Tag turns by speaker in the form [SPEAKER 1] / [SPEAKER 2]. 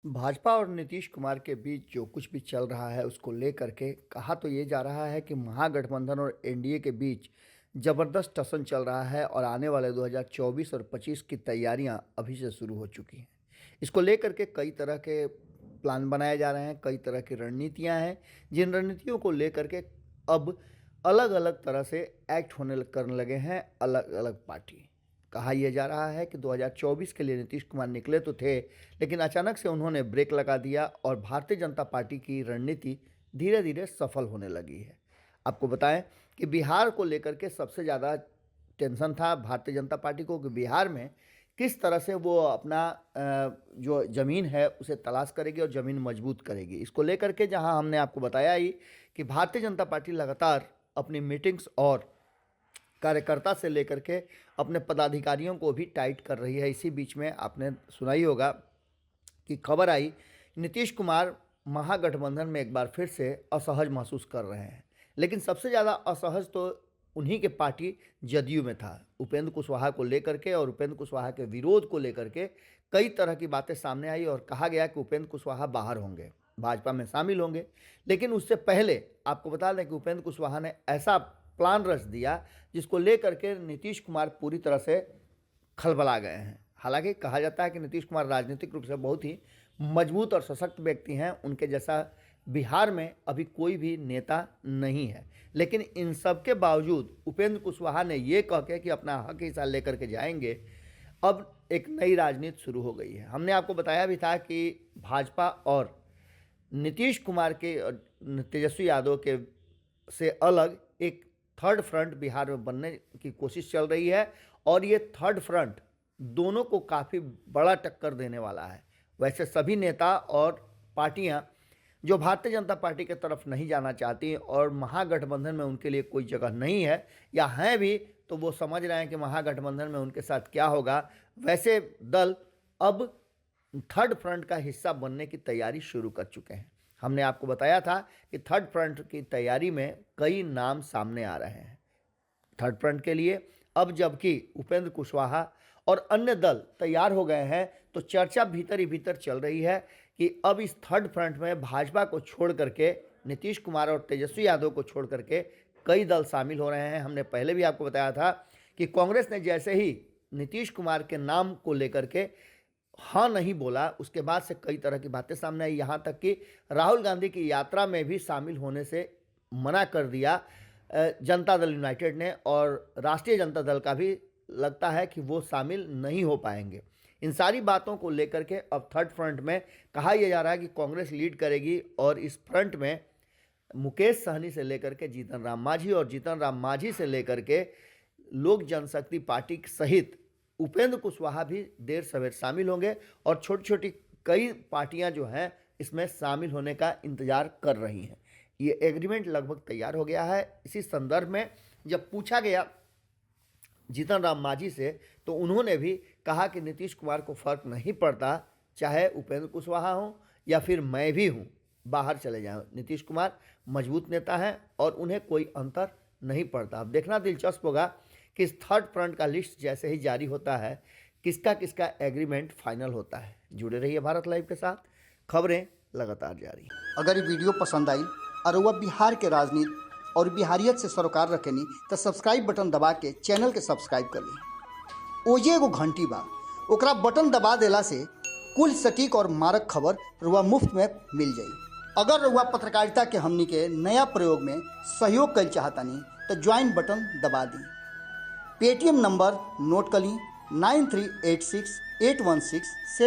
[SPEAKER 1] भाजपा और नीतीश कुमार के बीच जो कुछ भी चल रहा है उसको लेकर के कहा तो ये जा रहा है कि महागठबंधन और एनडीए के बीच जबरदस्त टसन चल रहा है और आने वाले 2024 और 25 की तैयारियां अभी से शुरू हो चुकी हैं। इसको लेकर के कई तरह के प्लान बनाए जा रहे हैं, कई तरह की रणनीतियां हैं, जिन रणनीतियों को लेकर के अब अलग अलग तरह से एक्ट करने लगे हैं अलग अलग पार्टी। कहा यह जा रहा है कि 2024 के लिए नीतीश कुमार निकले तो थे, लेकिन अचानक से उन्होंने ब्रेक लगा दिया और भारतीय जनता पार्टी की रणनीति धीरे धीरे सफल होने लगी है। आपको बताएं कि बिहार को लेकर के सबसे ज़्यादा टेंशन था भारतीय जनता पार्टी को कि बिहार में किस तरह से वो अपना जो ज़मीन है उसे तलाश करेगी और ज़मीन मजबूत करेगी। इसको लेकर के जहां हमने आपको बताया ही कि भारतीय जनता पार्टी लगातार अपनी मीटिंग्स और कार्यकर्ता से लेकर के अपने पदाधिकारियों को भी टाइट कर रही है। इसी बीच में आपने सुना ही होगा कि खबर आई नीतीश कुमार महागठबंधन में एक बार फिर से असहज महसूस कर रहे हैं, लेकिन सबसे ज़्यादा असहज तो उन्हीं के पार्टी जदयू में था। उपेंद्र कुशवाहा को लेकर के और उपेंद्र कुशवाहा के विरोध को लेकर के कई तरह की बातें सामने आई और कहा गया कि उपेंद्र कुशवाहा बाहर होंगे, भाजपा में शामिल होंगे। लेकिन उससे पहले आपको बता दें कि उपेंद्र कुशवाहा ने ऐसा प्लान रच दिया जिसको लेकर के नीतीश कुमार पूरी तरह से खलबला गए हैं। हालांकि कहा जाता है कि नीतीश कुमार राजनीतिक रूप से बहुत ही मजबूत और सशक्त व्यक्ति हैं, उनके जैसा बिहार में अभी कोई भी नेता नहीं है। लेकिन इन सब के बावजूद उपेंद्र कुशवाहा ने ये कह के कि अपना हक हिस्सा लेकर के जाएंगे, अब एक नई राजनीति शुरू हो गई है। हमने आपको बताया भी था कि भाजपा और नीतीश कुमार के तेजस्वी यादव के से अलग एक थर्ड फ्रंट बिहार में बनने की कोशिश चल रही है और ये थर्ड फ्रंट दोनों को काफ़ी बड़ा टक्कर देने वाला है। वैसे सभी नेता और पार्टियां जो भारतीय जनता पार्टी की तरफ नहीं जाना चाहती और महागठबंधन में उनके लिए कोई जगह नहीं है या हैं भी तो वो समझ रहे हैं कि महागठबंधन में उनके साथ क्या होगा, वैसे दल अब थर्ड फ्रंट का हिस्सा बनने की तैयारी शुरू कर चुके हैं। हमने आपको बताया था कि थर्ड फ्रंट की तैयारी में कई नाम सामने आ रहे हैं थर्ड फ्रंट के लिए। अब जबकि उपेंद्र कुशवाहा और अन्य दल तैयार हो गए हैं तो चर्चा भीतर ही भीतर चल रही है कि अब इस थर्ड फ्रंट में भाजपा को छोड़ करके नीतीश कुमार और तेजस्वी यादव को छोड़ करके कई दल शामिल हो रहे हैं। हमने पहले भी आपको बताया था कि कांग्रेस ने जैसे ही नीतीश कुमार के नाम को लेकर के हाँ नहीं बोला, उसके बाद से कई तरह की बातें सामने आई। यहाँ तक कि राहुल गांधी की यात्रा में भी शामिल होने से मना कर दिया जनता दल यूनाइटेड ने और राष्ट्रीय जनता दल का भी लगता है कि वो शामिल नहीं हो पाएंगे। इन सारी बातों को लेकर के अब थर्ड फ्रंट में कहा यह जा रहा है कि कांग्रेस लीड करेगी और इस फ्रंट में मुकेश सहनी से लेकर के जीतन राम मांझी और जीतन राम मांझी से लेकर के लोक जनशक्ति पार्टी सहित उपेंद्र कुशवाहा भी देर सवेर शामिल होंगे और छोटी छोटी कई पार्टियां जो हैं इसमें शामिल होने का इंतजार कर रही हैं। ये एग्रीमेंट लगभग तैयार हो गया है। इसी संदर्भ में जब पूछा गया जीतन राम मांझी से तो उन्होंने भी कहा कि नीतीश कुमार को फर्क नहीं पड़ता, चाहे उपेंद्र कुशवाहा हो या फिर मैं भी हूँ, बाहर चले जाएं। नीतीश कुमार मजबूत नेता हैं और उन्हें कोई अंतर नहीं पड़ता। अब देखना दिलचस्प होगा कि इस थर्ड फ्रंट का लिस्ट जैसे ही जारी होता है किसका किसका एग्रीमेंट फाइनल होता है। जुड़े रहिए भारत लाइव के साथ, खबरें लगातार जारी।
[SPEAKER 2] अगर ये वीडियो पसंद आई और वह बिहार के राजनीति और बिहारियत से सरोकार रखेनी तो सब्सक्राइब बटन दबा के चैनल के सब्सक्राइब कर ली। ओजे एगो घंटी बा, ओकरा बटन दबा देला से कुल सटीक और मारक खबर रुआ मुफ्त में मिल जाई। अगर रुआ पत्रकारिता के हमनी के नया प्रयोग में सहयोग कर चाहतानी तो ज्वाइन बटन दबा दी। पेटीएम नंबर नोट कर ली 93868167